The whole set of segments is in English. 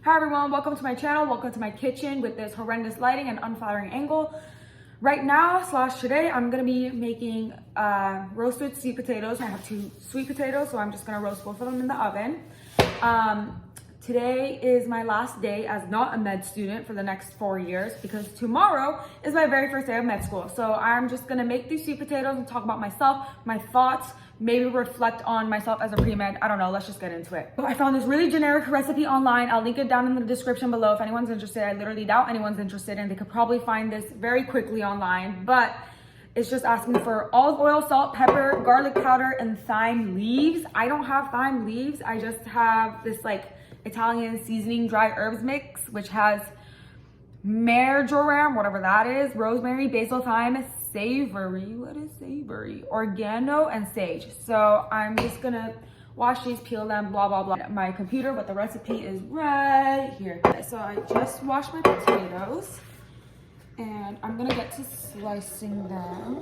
Hi everyone, welcome to my channel, welcome to my kitchen with this horrendous lighting and unflattering angle. Right now, today, I'm gonna be making roasted sweet potatoes. I have 2 sweet potatoes, so I'm just gonna roast both of them in the oven. Today is my last day as not a med student for the next 4 years because tomorrow is my very first day of med school. So I'm just gonna make these sweet potatoes and talk about myself, my thoughts, maybe reflect on myself as a pre-med. I don't know, let's just get into it. I found this really generic recipe online. I'll link it down in the description below if anyone's interested. I literally doubt anyone's interested and they could probably find this very quickly online, but it's just asking for olive oil, salt, pepper, garlic powder, and thyme leaves. I don't have thyme leaves. I just have this like Italian seasoning dry herbs mix, which has marjoram, whatever that is, rosemary, basil, thyme, savory, what is savory? Oregano and sage. So I'm just gonna wash these, peel them, blah, blah, blah. My computer, but the recipe is right here. So I just washed my potatoes and I'm gonna get to slicing them.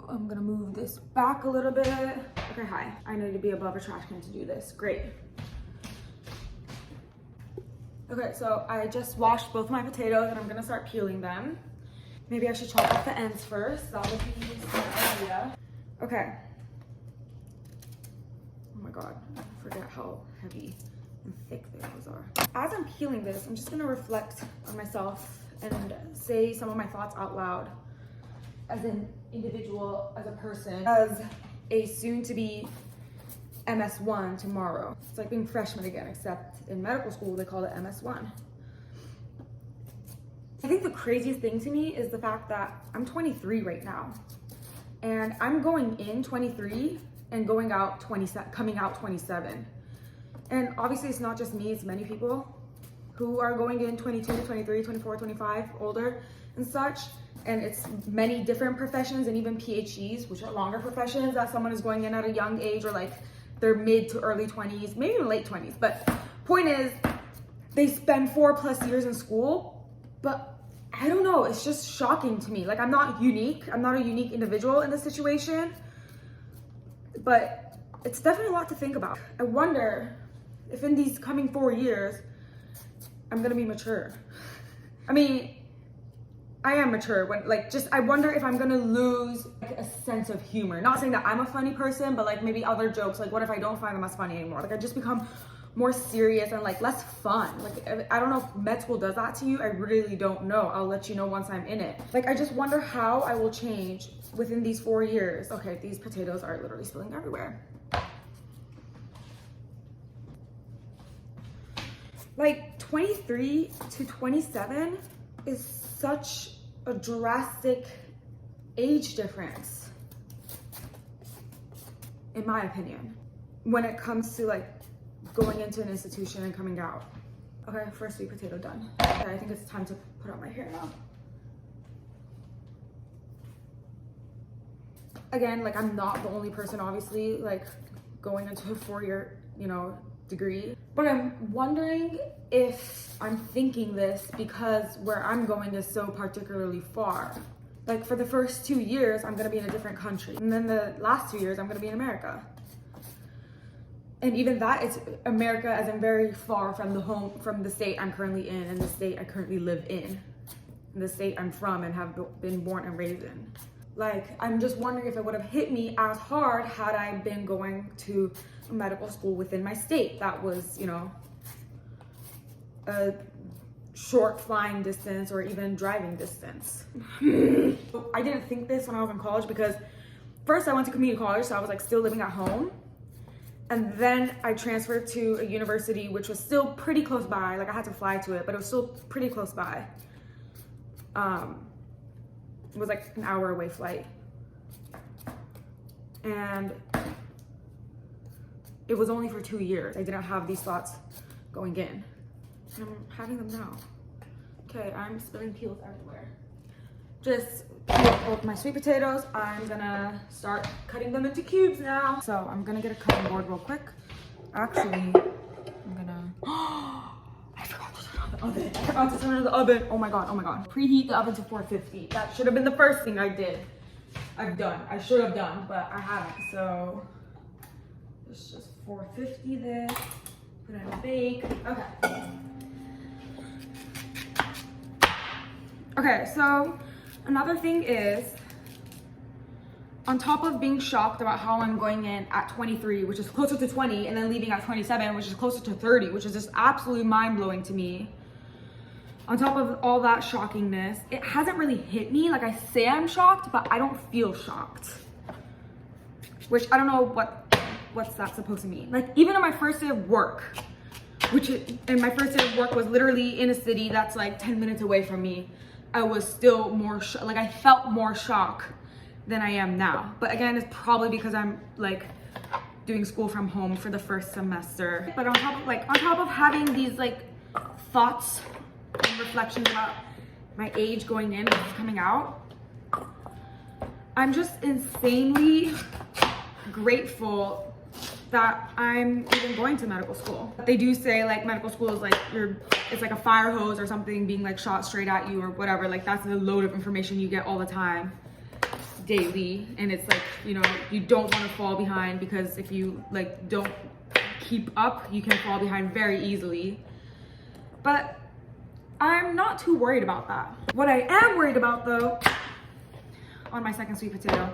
I'm gonna move this back a little bit. Okay, hi. I need to be above a trash can to do this. Great. Okay, so I just washed both my potatoes and I'm gonna start peeling them. Maybe I should chop off the ends first. That would be a smart idea. Okay. Oh my God, I forget how heavy and thick those are. As I'm peeling this, I'm just gonna reflect on myself and say some of my thoughts out loud as an individual, as a person, as a soon-to-be MS1 tomorrow. It's like being freshman again, except in medical school, they call it MS1. I think the craziest thing to me is the fact that I'm 23 right now, and I'm going in 23 and going out 27, coming out 27. And obviously it's not just me, it's many people who are going in 22, 23, 24, 25, older and such. And it's many different professions and even PhDs, which are longer professions that someone is going in at a young age or like their mid to early 20s, maybe even late 20s. But point is, they spend 4+ years in school, but I don't know, it's just shocking to me. Like I'm not unique, I'm not a unique individual in this situation, but it's definitely a lot to think about. I wonder if in these coming 4 years, I'm gonna be mature. I mean, I am mature when I wonder if I'm gonna lose like a sense of humor. Not saying that I'm a funny person, but like maybe other jokes, like what if I don't find them as funny anymore? Like I just become more serious and like less fun. Like I don't know if med school does that to you. I really don't know. I'll let you know once I'm in it. Like I just wonder how I will change within these 4 years. Okay, these potatoes are literally spilling everywhere. Like 23 to 27 is such a drastic age difference, in my opinion, when it comes to like going into an institution and coming out. Okay, first sweet potato done. Okay, I think it's time to put on my hair now. Again, like I'm not the only person obviously like going into a 4-year, degree, but I'm wondering if I'm thinking this because where I'm going is so particularly far. Like for the first 2 years, I'm gonna be in a different country. And then the last 2 years, I'm gonna be in America. And even that, it's America as in very far from the state I'm currently in and the state I currently live in. And the state I'm from and have been born and raised in. Like, I'm just wondering if it would have hit me as hard had I been going to a medical school within my state that was, a short flying distance or even driving distance. I didn't think this when I was in college because first I went to community college, so I was like still living at home. And then I transferred to a university which was still pretty close by. Like I had to fly to it, but it was still pretty close by. It was like an hour away flight. And it was only for 2 years. I didn't have these thoughts going in. And I'm having them now. Okay, I'm spilling peels everywhere. Just peeled both my sweet potatoes. I'm gonna start cutting them into cubes now. So I'm gonna get a cutting board real quick. Actually, I'm gonna, I forgot to turn on the oven. I forgot to turn on the oven. Oh my God, oh my God. Preheat the oven to 450. That should have been the first thing I did. I should have done, but I haven't. So it's just 450 this. Gonna bake. Okay. Okay, so another thing is, on top of being shocked about how I'm going in at 23, which is closer to 20, and then leaving at 27, which is closer to 30, which is just absolutely mind-blowing to me. On top of all that shockingness, it hasn't really hit me. Like, I say I'm shocked, but I don't feel shocked. Which I don't know what's that supposed to mean. Like, even on my first day of work, and my first day of work was literally in a city that's like 10 minutes away from me, I was still more, like, I felt more shock than I am now. But again, it's probably because I'm like doing school from home for the first semester. But on top of having these like thoughts and reflections about my age going in and coming out, I'm just insanely grateful that I'm even going to medical school. They do say like medical school is like it's like a fire hose or something being like shot straight at you or whatever. Like, that's the load of information you get all the time, daily. And it's like, you know, you don't want to fall behind, because if you like don't keep up, you can fall behind very easily. But I'm not too worried about that. What I am worried about though, on my second sweet potato,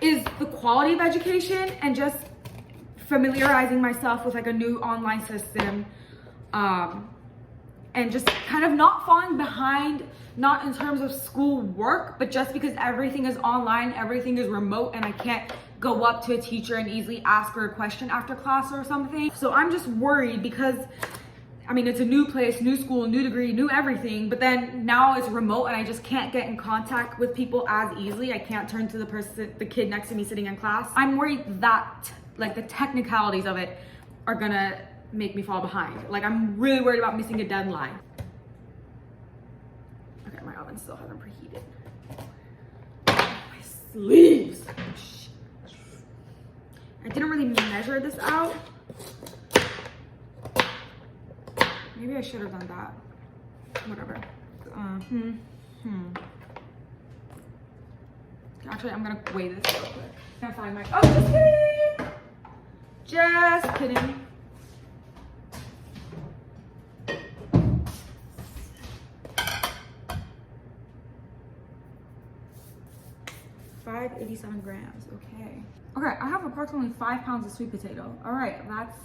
is the quality of education and just familiarizing myself with like a new online system, and just kind of not falling behind, not in terms of school work, but just because everything is online, everything is remote, and I can't go up to a teacher and easily ask her a question after class or something. So I'm just worried because, I mean, it's a new place, new school, new degree, new everything, but then now it's remote and I just can't get in contact with people as easily. I can't turn to the kid next to me sitting in class. I'm worried that like the technicalities of it are gonna make me fall behind. Like, I'm really worried about missing a deadline. Okay, my oven still hasn't preheated. My sleeves. I didn't really measure this out. Maybe I should have done that. Whatever. Actually, I'm gonna weigh this real quick. Can't find my. Oh, just kidding. Just kidding. $587 grams. Okay. Okay, I have approximately 5 pounds of sweet potato. All right, that's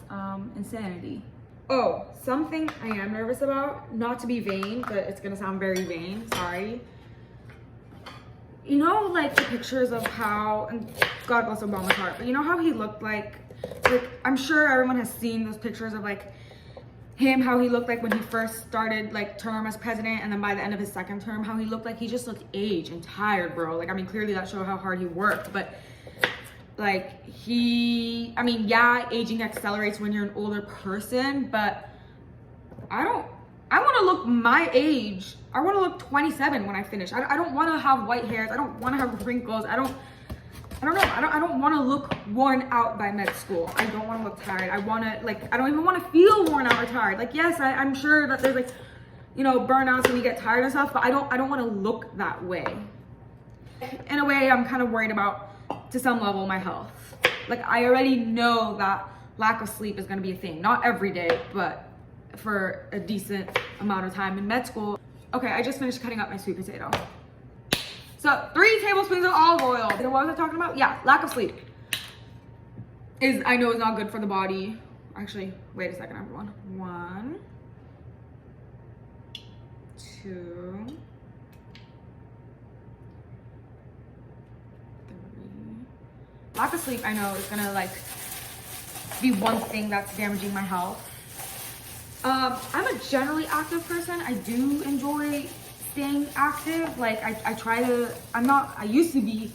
insanity. Oh, something I am nervous about, not to be vain, but it's gonna sound very vain, sorry. You know, like the pictures of how, and God bless Obama's heart, but you know how he looked like I'm sure everyone has seen those pictures of like him, how he looked like when he first started like term as president, and then by the end of his second term, how he looked like he just looked aged and tired, bro. Like, I mean, clearly that showed how hard he worked, but like I mean, yeah, aging accelerates when you're an older person, but I want to look my age. I want to look 27 when I finish. I don't want to have white hairs. I don't want to have wrinkles. I don't know. I don't want to look worn out by med school. I don't want to look tired. I don't even want to feel worn out or tired. Like, yes, I'm sure that there's like, you know, burnouts when you get tired and stuff, but I don't want to look that way. In a way, I'm kind of worried about, to some level, my health. Like, I already know that lack of sleep is going to be a thing. Not every day, but for a decent amount of time in med school. Okay, I just finished cutting up my sweet potato. So 3 tablespoons of olive oil. And what was I talking about? Yeah, lack of sleep I know is not good for the body. Actually, wait a second, everyone. 1, 2, 3. Lack of sleep, I know, is gonna like be one thing that's damaging my health. I'm a generally active person. I do enjoy staying active. Like, I try to, I used to be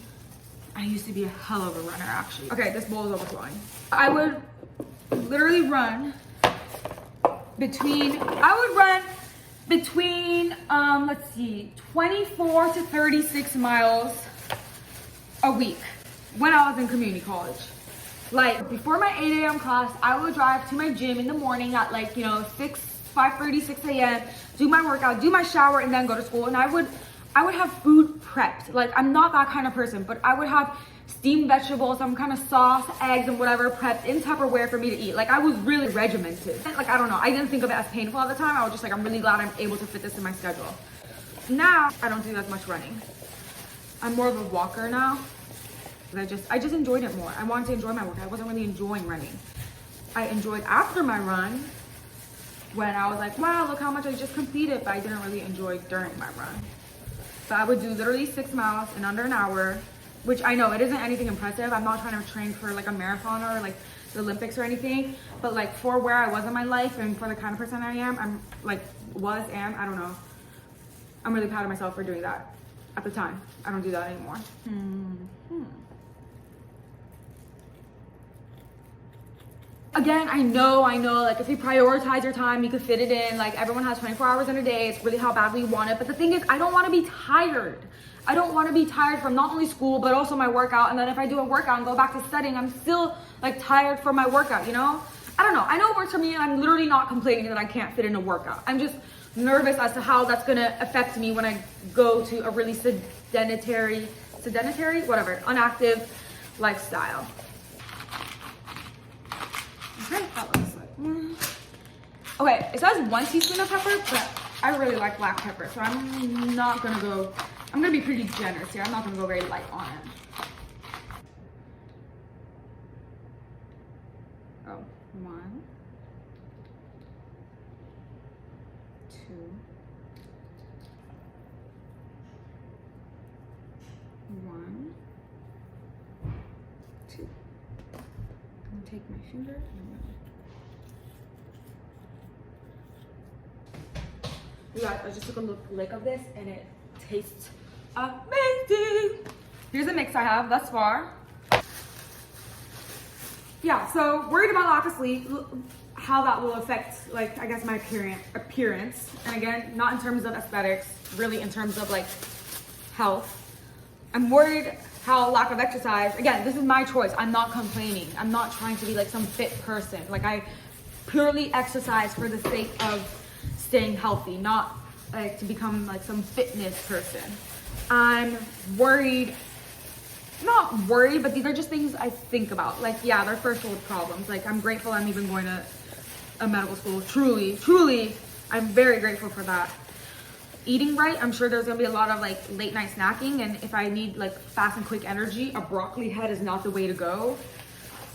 a hell of a runner, actually. Okay, this bowl is overflowing. I would literally run between, let's see, 24 to 36 miles a week when I was in community college. Like, before my 8 a.m. class, I would drive to my gym in the morning at like, you know, 5:30, 6 a.m., do my workout, do my shower, and then go to school. And I would have food prepped. Like, I'm not that kind of person, but I would have steamed vegetables, some kind of sauce, eggs, and whatever prepped in Tupperware for me to eat. Like, I was really regimented. Like, I don't know, I didn't think of it as painful at the time. I was just like, I'm really glad I'm able to fit this in my schedule. Now, I don't do as much running. I'm more of a walker now. I just enjoyed it more. I wanted to enjoy my workout. I wasn't really enjoying running. I enjoyed after my run when I was like, wow, look how much I just completed, but I didn't really enjoy during my run. So I would do literally 6 miles in under an hour, which I know it isn't anything impressive. I'm not trying to train for like a marathon or like the Olympics or anything, but like for where I was in my life and for the kind of person I am, I'm like, I don't know. I'm really proud of myself for doing that at the time. I don't do that anymore. Again, I know, like if you prioritize your time, you could fit it in. Like everyone has 24 hours in a day. It's really how badly you want it. But the thing is, I don't want to be tired. I don't want to be tired from not only school, but also my workout. And then if I do a workout and go back to studying, I'm still like tired from my workout, you know? I don't know. I know it works for me and I'm literally not complaining that I can't fit in a workout. I'm just nervous as to how that's going to affect me when I go to a really inactive lifestyle. Okay, that looks like, okay, it says 1 teaspoon of pepper, but I really like black pepper, so I'm gonna be pretty generous here. I'm not gonna go very light on it. Oh, 1, 2, 1, 2. I'm gonna take my finger and you guys, I just took a lick of this and it tastes amazing. Here's a mix I have thus far. Yeah, so worried about lack of sleep, how that will affect, like, I guess my appearance. And again, not in terms of aesthetics, really in terms of like health. I'm worried how lack of exercise, again, this is my choice. I'm not complaining. I'm not trying to be like some fit person. Like I purely exercise for the sake of staying healthy, not like to become like some fitness person. I'm worried, not worried, but these are just things I think about. Like, yeah, they're first world problems. Like, I'm grateful I'm even going to a medical school. Truly, I'm very grateful for that. Eating right, I'm sure there's gonna be a lot of like late night snacking, and if I need like fast and quick energy, a broccoli head is not the way to go.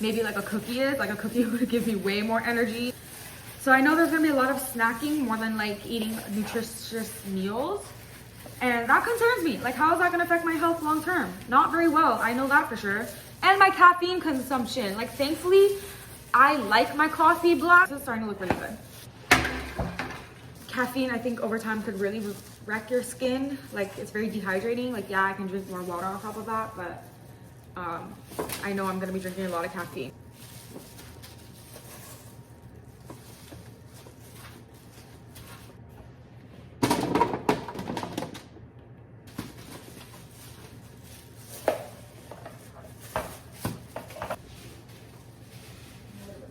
Maybe like a cookie is, like a cookie would give me way more energy. So I know there's gonna be a lot of snacking more than like eating nutritious meals. And that concerns me. Like, how is that gonna affect my health long term? Not very well, I know that for sure. And my caffeine consumption. Like, thankfully, I like my coffee black. This is starting to look really good. Caffeine, I think over time could really wreck your skin. Like, it's very dehydrating. Like, yeah, I can drink more water on top of that, but I know I'm gonna be drinking a lot of caffeine.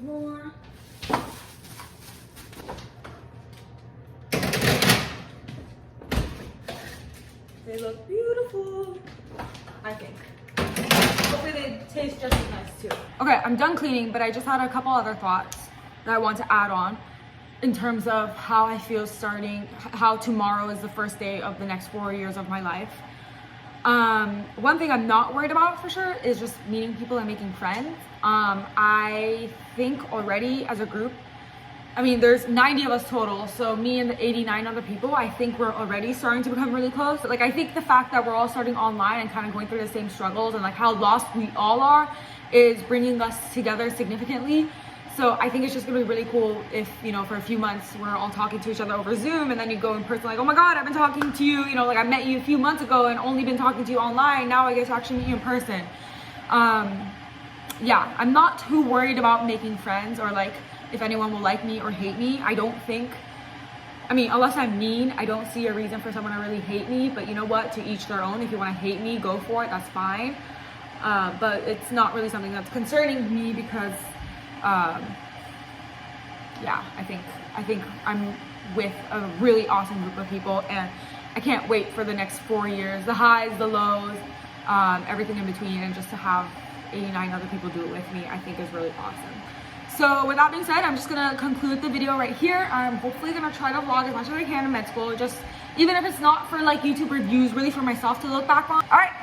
More. They look beautiful, I think. Hopefully they taste just as nice too. Okay, I'm done cleaning, but I just had a couple other thoughts that I want to add on in terms of how I feel how tomorrow is the first day of the next 4 years of my life. One thing I'm not worried about for sure is just meeting people and making friends. I think already as a group, I mean, there's 90 of us total, so me and the 89 other people, I think we're already starting to become really close. Like, I think the fact that we're all starting online and kind of going through the same struggles and like how lost we all are is bringing us together significantly. So I think it's just gonna be really cool if, you know, for a few months we're all talking to each other over Zoom, and then you go in person like, oh my God, I've been talking to you, you know, like I met you a few months ago and only been talking to you online. Now I get to actually meet you in person. Yeah, I'm not too worried about making friends or like if anyone will like me or hate me. I don't think, I mean, unless I'm mean, I don't see a reason for someone to really hate me, but you know what, to each their own. If you want to hate me, go for it, that's fine. But it's not really something that's concerning me because, yeah, I think I'm with a really awesome group of people, and I can't wait for the next 4 years, the highs, the lows, everything in between, and just to have 89 other people do it with me, I think is really awesome. So with that being said, I'm just gonna conclude the video right here. I'm hopefully gonna try to vlog as much as I can in med school, just even if it's not for like YouTube reviews, really for myself to look back on. All right,